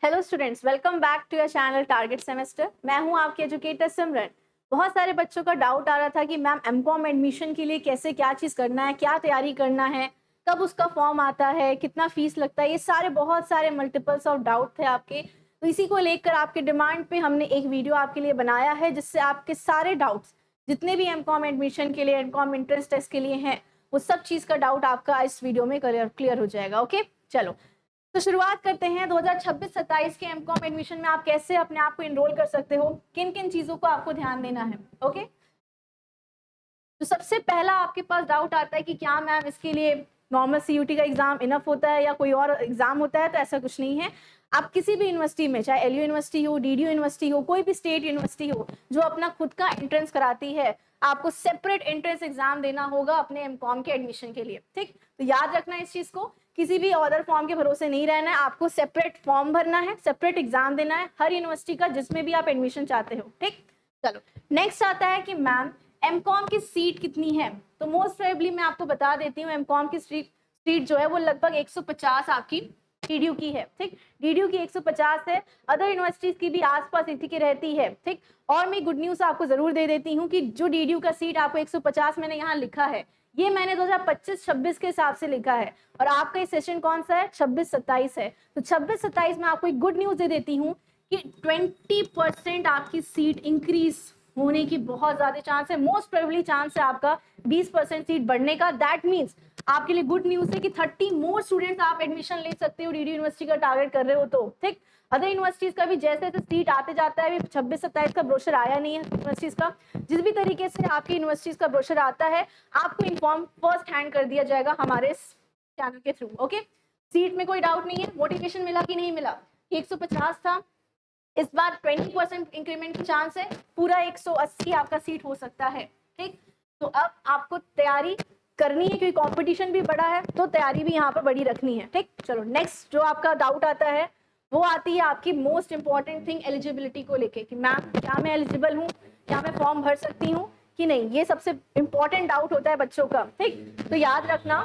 Hello students, welcome back to your channel Target Semester. मैं हूं आपकी एजुकेटर सिमरन। बहुत सारे बच्चों का डाउट आ रहा था कि मैम एमकॉम एडमिशन के लिए कैसे क्या चीज़ करना है, क्या तैयारी करना है, कब उसका फॉर्म आता है, कितना फीस लगता है। ये सारे बहुत सारे मल्टीपल्स ऑफ डाउट थे आपके, तो इसी को लेकर आपके डिमांड पे हमने एक वीडियो आपके लिए बनाया है, जिससे आपके सारे डाउट्स जितने भी एमकॉम एडमिशन के लिए, एमकॉम एंट्रेंस टेस्ट के लिए हैं, वो सब चीज़ का डाउट आपका इस वीडियो में क्लियर हो जाएगा। ओके, चलो तो शुरुआत करते हैं। 2026-27 के एमकॉम एडमिशन में आप कैसे अपने आप को इनरोल कर सकते हो, किन किन चीजों को आपको ध्यान देना है। ओके, तो सबसे पहला आपके पास डाउट आता है कि क्या मैम इसके लिए नॉर्मल सीयूटी का एग्जाम इनफ होता है या कोई और एग्जाम होता है। तो ऐसा कुछ नहीं है। आप किसी भी यूनिवर्सिटी में, चाहे एलयू यूनिवर्सिटी हो, डीडीयू यूनिवर्सिटी हो, कोई भी स्टेट यूनिवर्सिटी हो जो अपना खुद का एंट्रेंस कराती है, आपको सेपरेट एंट्रेंस एग्जाम देना होगा अपने एमकॉम के एडमिशन के लिए। ठीक, तो याद रखना इस चीज को, किसी भी अदर फॉर्म के भरोसे नहीं रहना है। आपको सेपरेट फॉर्म भरना है, सेपरेट एग्जाम देना है हर यूनिवर्सिटी का जिसमें भी आप एडमिशन चाहते हो। ठीक, चलो नेक्स्ट आता है कि मैम एमकॉम की सीट कितनी है। तो मोस्ट प्रोबेबली मैं आपको बता देती हूँ, एमकॉम की सीट जो है वो लगभग 150 आपकी डीडीयू की है। ठीक, डीडीयू की 150 है, अदर यूनिवर्सिटीज की भी आसपास इसी की रहती है। ठीक, और मैं गुड न्यूज आपको जरूर दे देती हूँ कि जो डीडीयू का सीट आपको 150 मैंने यहाँ लिखा है, ये मैंने 2025-26 के हिसाब से लिखा है, और आपका ये सेशन कौन सा है, 26-27 है। तो 26-27 में आपको एक गुड न्यूज दे देती हूँ कि 20% आपकी सीट इंक्रीज होने की बहुत ज्यादा चांस है। मोस्ट प्रोबेबली चांस है आपका 20% सीट बढ़ने का। दैट मीन्स आपके लिए गुड न्यूज है कि 30 मोर स्टूडेंट्स आप एडमिशन ले सकते हो डीडीयू यूनिवर्सिटी का टारगेट कर रहे हो तो। ठीक, अदर यूनिवर्सिटीज का भी जैसे जैसे सीट आते जाता है, 26-27 का ब्रोशर आया नहीं है यूनिवर्सिटीज का, जिस भी तरीके से आपकी यूनिवर्सिटीज का ब्रोशर आता है आपको इन्फॉर्म फर्स्ट हैंड कर दिया जाएगा हमारे चैनल के थ्रू। ओके, सीट में कोई डाउट नहीं है। मोटिवेशन मिला कि नहीं मिला, 150 था, इस बार 20% इंक्रीमेंट की चांस है, पूरा 180 आपका सीट हो सकता है। ठीक, तो अब आपको तैयारी करनी है क्योंकि कंपटीशन भी बड़ा है, तो तैयारी भी यहाँ पर बड़ी रखनी है। ठीक, चलो नेक्स्ट जो आपका डाउट आता है वो आती है आपकी मोस्ट इंपॉर्टेंट थिंग, एलिजिबिलिटी को लेके कि मैम क्या मैं एलिजिबल हूँ, क्या मैं फॉर्म भर सकती हूँ कि नहीं। ये सबसे इंपॉर्टेंट डाउट होता है बच्चों का। ठीक, तो याद रखना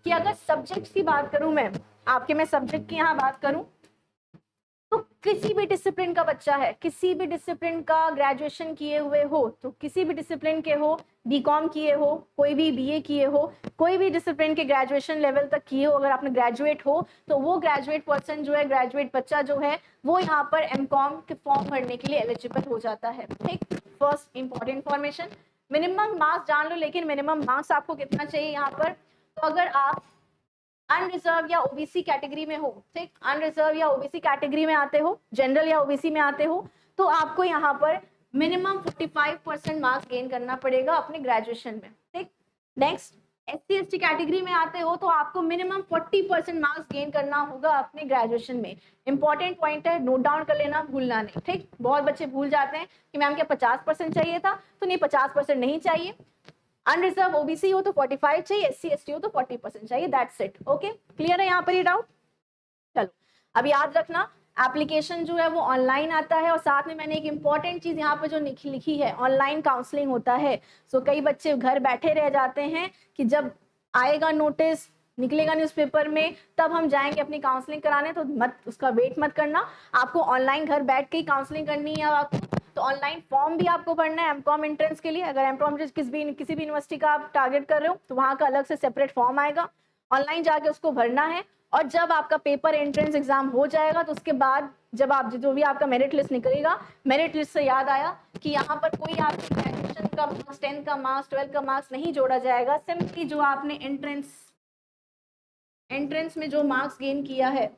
कि अगर सब्जेक्ट की बात करूं मैं सब्जेक्ट की यहाँ बात करूं, तो किसी भी डिसिप्लिन का बच्चा है, किसी भी डिसिप्लिन का ग्रेजुएशन किए हुए हो, तो किसी भी डिसिप्लिन के हो, बीकॉम किए हो, कोई भी बीए किए हो, कोई भी डिसिप्लिन के ग्रेजुएशन लेवल तक किए हो, अगर आपने ग्रेजुएट हो तो वो ग्रेजुएट पर्सन जो है, ग्रेजुएट बच्चा जो है, वो यहाँ पर एमकॉम के फॉर्म भरने के लिए एलिजिबल हो जाता है। ठीक, first important information, minimum marks जान लो, लेकिन मिनिमम मार्क्स आपको कितना चाहिए यहाँ पर। तो अगर आप अनरिजर्व या ओबीसी कैटेगरी में हो, ठीक, अनरिजर्व या ओबीसी कैटेगरी में आते हो, जनरल या ओबीसी में आते हो, तो आपको यहाँ पर मिनिमम 45% मार्क्स गेन करना पड़ेगा अपने ग्रेजुएशन में। ठीक, नेक्स्ट एससी एसटी कैटेगरी में आते हो तो आपको मिनिमम 40% मार्क्स गेन करना होगा अपने ग्रेजुएशन में। इंपॉर्टेंट पॉइंट है, नोट डाउन कर लेना, भूलना नहीं। ठीक, बहुत बच्चे भूल जाते हैं कि मैम क्या 50% चाहिए था, तो नहीं, 50% नहीं चाहिए। अनरिजर्व ओबीसी हो तो 45 चाहिए, एससी एसटी हो तो 40% चाहिए। That's it. ओके, क्लियर है यहाँ पर ये डाउट। चलो अब याद रखना, एप्लीकेशन जो है वो ऑनलाइन आता है, और साथ में मैंने एक इंपॉर्टेंट चीज यहाँ पे जो लिखी है, ऑनलाइन काउंसलिंग होता है। सो कई बच्चे घर बैठे रह जाते हैं कि जब आएगा नोटिस, निकलेगा न्यूज़पेपर में, तब हम जाएंगे अपनी काउंसलिंग कराने। तो मत उसका वेट मत करना, आपको ऑनलाइन घर बैठ के ही काउंसलिंग करनी है आपको। तो ऑनलाइन फॉर्म भी आपको भरना है एमकॉम एंट्रेंस के लिए। अगर एमकॉम किसी भी यूनिवर्सिटी का आप टारगेट कर रहे हो तो वहाँ का अलग से सेपरेट फॉर्म आएगा, ऑनलाइन जाके उसको भरना है। और जब आपका पेपर एंट्रेंस एग्जाम हो जाएगा तो उसके बाद जब आप जो भी आपका मेरिट लिस्ट निकलेगा, मेरिट लिस्ट से याद आया कि यहाँ पर कोई आपकी ग्रेजुएशन का मार्क्स, 10th का मार्क्स, 12th का मार्क्स नहीं जोड़ा जाएगा। सिंपली जो आपने एंट्रेंस में जो मार्क्स गेन किया है,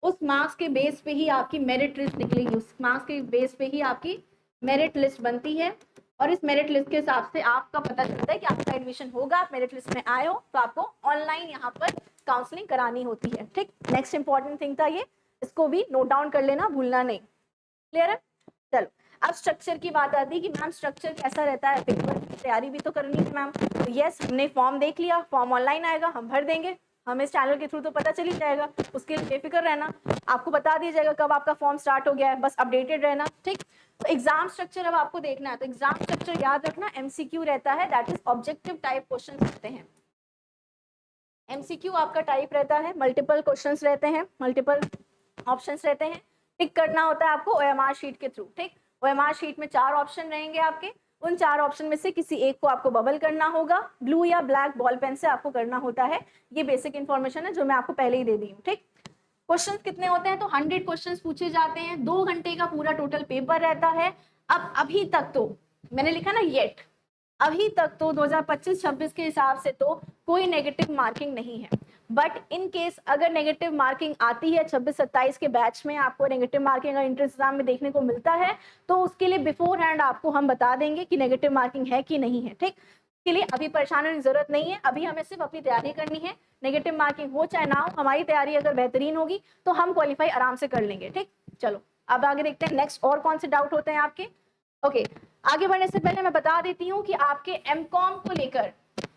उस मार्क्स के बेस पे ही आपकी मेरिट लिस्ट निकलेगी, उस मार्क्स के बेस पे ही आपकी मेरिट लिस्ट बनती है। और इस मेरिट लिस्ट के हिसाब से आपका पता चलता है कि आपका एडमिशन होगा। आप मेरिट लिस्ट में आए हो तो आपको ऑनलाइन यहाँ पर काउंसलिंग करानी होती है। ठीक, नेक्स्ट इंपॉर्टेंट थिंग था ये, इसको भी नोट डाउन कर लेना, भूलना नहीं। क्लियर है। चलो अब स्ट्रक्चर की बात आती है कि मैम स्ट्रक्चर कैसा रहता है, पेपर की तैयारी भी तो करनी है मैम। तो यस, हमने फॉर्म देख लिया, फॉर्म ऑनलाइन आएगा, हम भर देंगे, हमें इस चैनल के थ्रू तो पता चल ही जाएगा, उसके लिए बेफिक्र रहना, आपको बता दिया जाएगा कब आपका फॉर्म स्टार्ट हो गया है, बस अपडेटेड रहना। ठीक, तो एग्जाम स्ट्रक्चर अब आपको देखना है। तो एग्जाम स्ट्रक्चर याद रखना, एमसीक्यू रहता है, that is objective type question रहते हैं। एमसीक्यू आपका टाइप रहता है, मल्टीपल क्वेश्चंस रहते हैं, मल्टीपल ऑप्शंस रहते हैं, टिक करना होता है आपको OMR शीट के थ्रू। ठीक, OMR शीट में 4 ऑप्शन रहेंगे आपके, उन 4 ऑप्शन में से किसी एक को आपको बबल करना होगा, ब्लू या ब्लैक बॉल पेन से आपको करना होता है। ये बेसिक इन्फॉर्मेशन है जो मैं आपको पहले ही दे दी हूँ। ठीक, क्वेश्चन कितने होते हैं, तो 100 क्वेश्चन पूछे जाते हैं, 2 घंटे का पूरा टोटल पेपर रहता है। अब अभी तक तो मैंने लिखा ना येट, अभी तक तो 2025-26 के हिसाब से तो कोई नेगेटिव मार्किंग नहीं है, बट इन केस अगर नेगेटिव मार्किंग आती है 26-27 के बैच में, आपको नेगेटिव मार्किंग अगर इंट्रेंस एग्जाम में देखने को मिलता है तो उसके लिए बिफोर हैंड आपको हम बता देंगे कि नेगेटिव मार्किंग है कि नहीं है। ठीक, के लिए अभी परेशान होने की जरूरत नहीं है, अभी हमें सिर्फ अपनी तैयारी करनी है। नेगेटिव मार्किंग हो चाहे ना हो, हमारी तैयारी अगर बेहतरीन होगी तो हम क्वालिफाई आराम से कर लेंगे। ठीक, चलो अब आगे देखते हैं नेक्स्ट और कौन से डाउट होते हैं आपके। ओके, आगे बढ़ने से पहले मैं बता देती हूँ कि आपके एमकॉम को लेकर,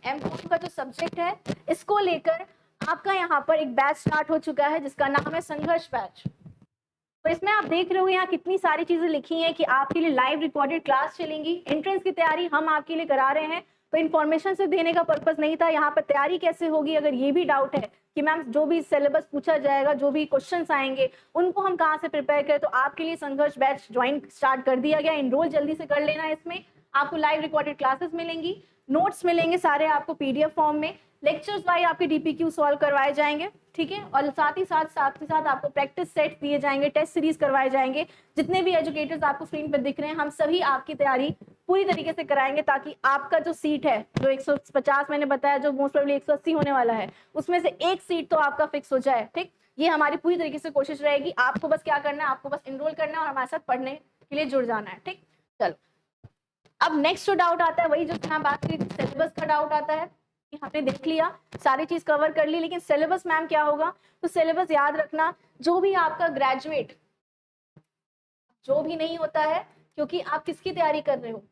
एमकॉम का जो सब्जेक्ट है इसको लेकर आपका यहाँ पर एक बैच स्टार्ट हो चुका है जिसका नाम है संघर्ष बैच। तो इसमें आप देख रहे हो यहाँ कितनी सारी चीजें लिखी हैं कि आपके लिए लाइव रिकॉर्डेड क्लास चलेंगी, एंट्रेंस की तैयारी हम आपके लिए करा रहे हैं। तो इन्फॉर्मेशन से देने का पर्पस नहीं था, यहाँ पर तैयारी कैसे होगी अगर ये भी डाउट है कि मैम जो भी सिलेबस पूछा जाएगा, जो भी क्वेश्चंस आएंगे उनको हम कहाँ से प्रिपेयर करें, तो आपके लिए संघर्ष बैच ज्वाइन स्टार्ट कर दिया गया। इनरोल जल्दी से कर लेना, इसमें आपको लाइव रिकॉर्डेड क्लासेस मिलेंगी, नोट्स मिलेंगे सारे आपको PDF फॉर्म में, लेक्चर्स बाय आपके DPQ सॉल्व करवाए जाएंगे। ठीक है, और साथ ही साथ आपको प्रैक्टिस सेट दिए जाएंगे, टेस्ट सीरीज करवाए जाएंगे। जितने भी एजुकेटर्स आपको स्क्रीन पर दिख रहे हैं हम सभी आपकी तैयारी पूरी तरीके से कराएंगे ताकि आपका जो सीट है, जो 150 मैंने बताया, जो मोस्ट प्रोबेबली 180 होने वाला है, उसमें से एक सीट तो आपका फिक्स हो जाए। ठीक, ये हमारी पूरी तरीके से कोशिश रहेगी। आपको बस क्या करना है, आपको बस इनरोल करना है और हमारे साथ पढ़ने के लिए जुड़ जाना है। ठीक, चलो अब नेक्स्ट जो डाउट आता है वही जो मैं बात करी थी, सिलेबस का डाउट आता है कि हमने देख लिया, सारी चीज कवर कर ली, लेकिन सिलेबस मैम क्या होगा, तो सिलेबस याद रखना जो भी आपका ग्रेजुएट जो भी नहीं होता है, क्योंकि आप किसकी तैयारी कर रहे हो,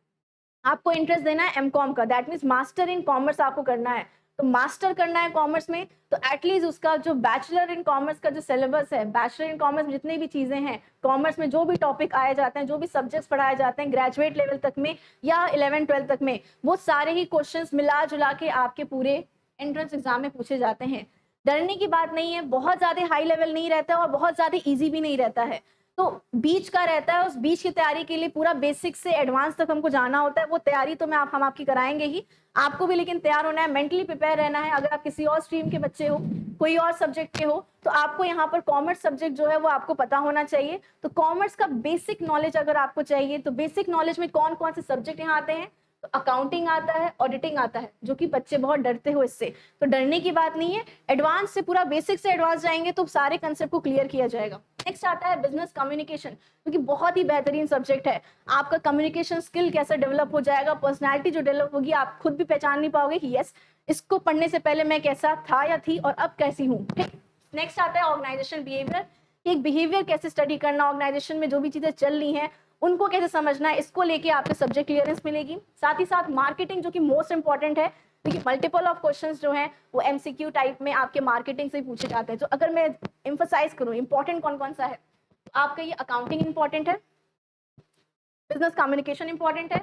आपको इंटरेस्ट देना है एमकॉम का, that means master in commerce आपको करना है। तो मास्टर करना है कॉमर्स में, तो एटलीस्ट उसका जो बैचलर इन कॉमर्स का जो सिलेबस है, बैचलर इन कॉमर्स में जितनी भी चीजें हैं, कॉमर्स में जो भी टॉपिक आए जाते हैं, जो भी सब्जेक्ट्स पढ़ाए जाते हैं ग्रेजुएट लेवल तक में या 11-12 तक में, वो सारे ही क्वेश्चंस मिला जुला के आपके पूरे एंट्रेंस एग्जाम में पूछे जाते हैं। डरने की बात नहीं है, बहुत ज्यादा हाई लेवल नहीं रहता और बहुत ज्यादा ईजी भी नहीं रहता है, तो बीच का रहता है। उस बीच की तैयारी के लिए पूरा बेसिक से एडवांस तक हमको जाना होता है, वो तैयारी तो हम आपकी कराएंगे ही, आपको भी लेकिन तैयार होना है, मेंटली प्रिपेयर रहना है। अगर आप किसी और स्ट्रीम के बच्चे हो, कोई और सब्जेक्ट के हो, तो आपको यहाँ पर कॉमर्स सब्जेक्ट जो है वो आपको पता होना चाहिए। तो कॉमर्स का बेसिक नॉलेज अगर आपको चाहिए, तो बेसिक नॉलेज में कौन कौन से सब्जेक्ट यहाँ आते हैं, तो अकाउंटिंग आता है, ऑडिटिंग आता है, जो कि बच्चे बहुत डरते हो इससे, तो डरने की बात नहीं है, एडवांस से पूरा बेसिक से एडवांस जाएंगे तो सारे कंसेप्ट को क्लियर किया जाएगा। नेक्स्ट आता है बिजनेस कम्युनिकेशन, क्योंकि बहुत ही बेहतरीन सब्जेक्ट है। आपका कम्युनिकेशन स्किल कैसे डेवलप हो जाएगा, पर्सनैलिटी जो डेवलप होगी, आप खुद भी पहचान नहीं पाओगे कि यस, इसको पढ़ने से पहले मैं कैसा था या थी और अब कैसी हूँ। ठीक, नेक्स्ट आता है ऑर्गेनाइजेशन बिहेवियर, एक बिहेवियर कैसे स्टडी करना, ऑर्गेनाइजेशन में जो भी चीजें चल रही हैं उनको कैसे समझना है, इसको लेके आपको सब्जेक्ट क्लियरेंस मिलेगी। साथ ही साथ मार्केटिंग, जो कि मोस्ट इंपॉर्टेंट है, क्योंकि मल्टीपल ऑफ क्वेश्चंस जो हैं वो MCQ टाइप में आपके मार्केटिंग से ही पूछे जाते हैं। तो अगर मैं एम्फसाइज करूं इंपॉर्टेंट कौन कौन सा है, तो आपका ये अकाउंटिंग इंपॉर्टेंट है, बिजनेस कम्युनिकेशन इंपॉर्टेंट है,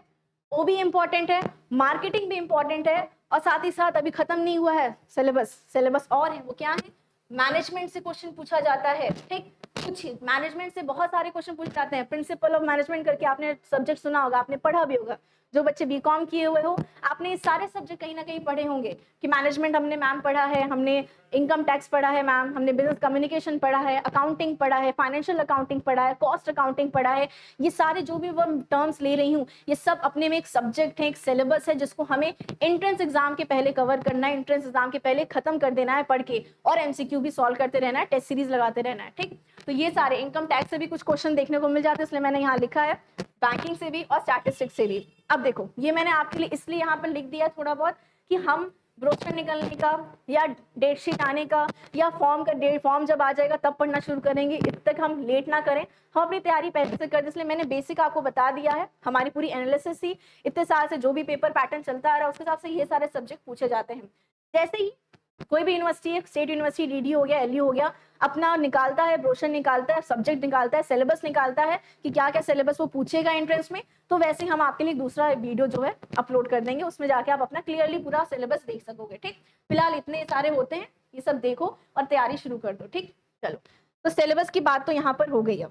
OB इंपॉर्टेंट है, मार्केटिंग भी इंपॉर्टेंट है, और साथ ही साथ अभी खत्म नहीं हुआ है सिलेबस और है, वो क्या है, मैनेजमेंट से क्वेश्चन पूछा जाता है। ठीक, कुछ मैनेजमेंट से बहुत सारे क्वेश्चन पूछे जाते हैं। प्रिंसिपल ऑफ मैनेजमेंट करके आपने सब्जेक्ट सुना होगा, आपने पढ़ा भी होगा, जो बच्चे BCom किए हुए हो आपने ये सारे सब्जेक्ट कहीं ना कहीं पढ़े होंगे कि मैनेजमेंट हमने मैम पढ़ा है, हमने इनकम टैक्स पढ़ा है मैम, हमने बिजनेस कम्युनिकेशन पढ़ा है, अकाउंटिंग पढ़ा है, फाइनेंशियल अकाउंटिंग पढ़ा है, कॉस्ट अकाउंटिंग पढ़ा है। ये सारे जो भी मैं टर्म्स ले रही हूँ ये सब अपने में एक सब्जेक्ट है, एक सिलेबस है, जिसको हमें एंट्रेंस एग्जाम के पहले कवर करना है, एंट्रेंस एग्जाम के पहले खत्म कर देना है पढ़ के, और MCQ भी सॉल्व करते रहना है, टेस्ट सीरीज लगाते रहना है। ठीक, तो ये सारे इनकम टैक्स से भी कुछ क्वेश्चन देखने को मिल जाते हैं, इसलिए मैंने यहाँ लिखा है, बैंकिंग से भी और स्टैटिस्टिक्स से भी। अब देखो ये मैंने आपके लिए इसलिए यहाँ पर लिख दिया थोड़ा बहुत कि हम ब्रोशर निकलने का या डेट शीट आने का या फॉर्म जब आ जाएगा तब पढ़ना शुरू करेंगे, इतने तक हम लेट ना करें, हम अपनी तैयारी पहले से कर दें। इसलिए मैंने बेसिक आपको बता दिया है, हमारी पूरी एनालिसिस थी, इतने साल से जो भी पेपर पैटर्न चलता आ रहा है उसके हिसाब से ये सारे सब्जेक्ट पूछे जाते हैं। जैसे ही कोई भी यूनिवर्सिटी, स्टेट यूनिवर्सिटी, DD हो गया, LU हो गया, अपना निकालता है, ब्रोशर निकालता है, सब्जेक्ट निकालता है, सिलेबस निकालता है कि क्या क्या सिलेबस वो पूछेगा एंट्रेंस में, तो वैसे हम आपके लिए दूसरा वीडियो जो है अपलोड कर देंगे, उसमें जाके आप अपना क्लियरली पूरा सिलेबस देख सकोगे। ठीक, फिलहाल इतने सारे होते हैं, ये सब देखो और तैयारी शुरू कर दो। ठीक, चलो तो सिलेबस की बात तो यहाँ पर हो गई।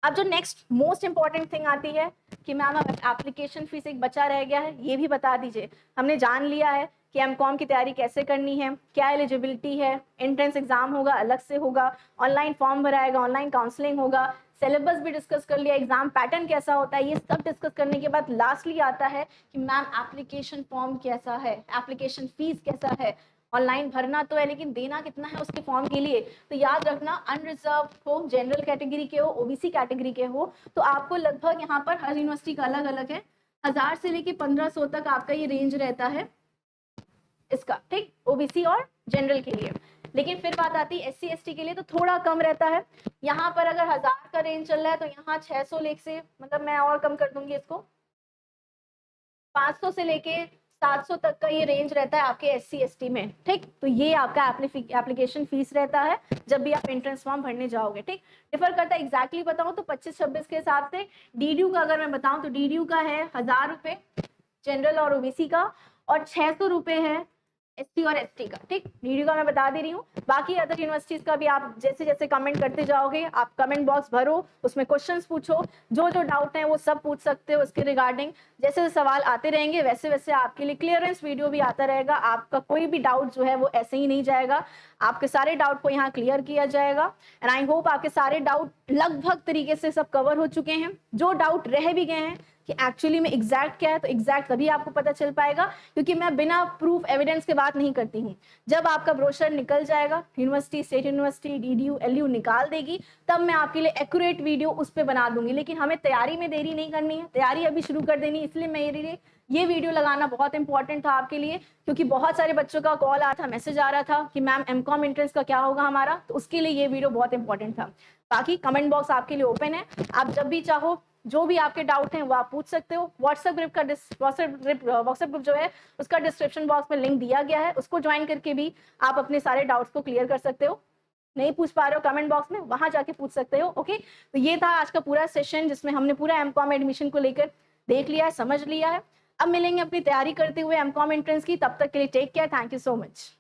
अब जो नेक्स्ट मोस्ट इंपॉर्टेंट थिंग आती है कि मैम अब एप्लीकेशन फीस एक बचा रह गया है, ये भी बता दीजिए। हमने जान लिया है कि एमकॉम की तैयारी कैसे करनी है, क्या एलिजिबिलिटी है, एंट्रेंस एग्जाम होगा, अलग से होगा, ऑनलाइन फॉर्म भराएगा, ऑनलाइन काउंसलिंग होगा, सिलेबस भी डिस्कस कर लिया, एग्जाम पैटर्न कैसा होता है, ये सब डिस्कस करने के बाद लास्टली आता है कि मैम एप्लीकेशन फॉर्म कैसा है, एप्लीकेशन फीस कैसा है। ऑनलाइन भरना तो है लेकिन देना कितना है उसके फॉर्म के लिए। तो याद रखना, अनरिजर्व हो, जनरल कैटेगरी के हो, ओबीसी कैटेगरी के हो, तो आपको लगभग यहाँ पर हर यूनिवर्सिटी का अलग अलग है, 1000 से लेके 1500 तक आपका ये रेंज रहता है इसका, ठीक, ओबीसी और जनरल के लिए। लेकिन फिर बात आती है एससी एसटी के लिए तो थोड़ा कम रहता है। यहाँ पर अगर 1000 का रेंज चल रहा है तो यहाँ 600 लेख से, मतलब मैं और कम कर दूंगी इसको, 500 से लेके 700 तक का ये रेंज रहता है आपके एससी एसटी में, ठीक। तो ये आपका एप्लीकेशन फीस रहता है जब भी आप एंट्रेंस फॉर्म भरने जाओगे, ठीक। डिफर करता है, एग्जैक्टली बताऊं तो 25-26 के हिसाब से। डीडीयू का अगर मैं बताऊं तो डीडीयू का है 1000 रुपए जनरल और ओबीसी का, और 600 रुपए है एसटी और एसटी का, ठीक। डीडीयू का मैं बता दे रही हूँ। बाकी अदर यूनिवर्सिटीज का भी आप जैसे जैसे कमेंट करते जाओगे, आप कमेंट बॉक्स भरो, उसमें क्वेश्चंस पूछो, जो जो डाउट है वो सब पूछ सकते हो उसके रिगार्डिंग। जैसे जैसे सवाल आते रहेंगे वैसे वैसे आपके लिए क्लियरेंस वीडियो भी आता रहेगा। आपका कोई भी डाउट जो है वो ऐसे ही नहीं जाएगा, आपके सारे डाउट को यहाँ क्लियर किया जाएगा। एंड आई होप आपके सारे डाउट लगभग तरीके से सब कवर हो चुके हैं। जो डाउट रह भी गए हैं कि एक्चुअली में एग्जैक्ट क्या है, तो एग्जैक्ट तभी आपको पता चल पाएगा, क्योंकि मैं बिना प्रूफ एविडेंस के बात नहीं करती हूँ। जब आपका ब्रोशर निकल जाएगा, university, state university, DDU, LU निकाल देगी, तब मैं आपके लिए एक्यूरेट वीडियो उस पर बना दूंगी। लेकिन हमें तैयारी में देरी नहीं करनी है, तैयारी अभी शुरू कर देनी, इसलिए मेरे लिए ये वीडियो लगाना बहुत इंपॉर्टेंट था आपके लिए, क्योंकि बहुत सारे बच्चों का कॉल आया था, मैसेज आ रहा था कि मैम एमकॉम एंट्रेंस का क्या होगा हमारा, तो उसके लिए ये वीडियो बहुत इंपॉर्टेंट था। बाकी कमेंट बॉक्स आपके लिए ओपन है, आप जब भी चाहो जो भी आपके डाउट हैं वो आप पूछ सकते हो। व्हाट्सएप ग्रुप जो है उसका डिस्क्रिप्शन बॉक्स में लिंक दिया गया है, उसको ज्वाइन करके भी आप अपने सारे डाउट्स को क्लियर कर सकते हो। नहीं पूछ पा रहे हो कमेंट बॉक्स में, वहां जाके पूछ सकते हो, ओके। तो ये था आज का पूरा सेशन जिसमें हमने पूरा एमकॉम एडमिशन को लेकर देख लिया है, समझ लिया है। अब मिलेंगे अपनी तैयारी करते हुए एमकॉम एंट्रेंस की, तब तक के लिए take care, thank you so much.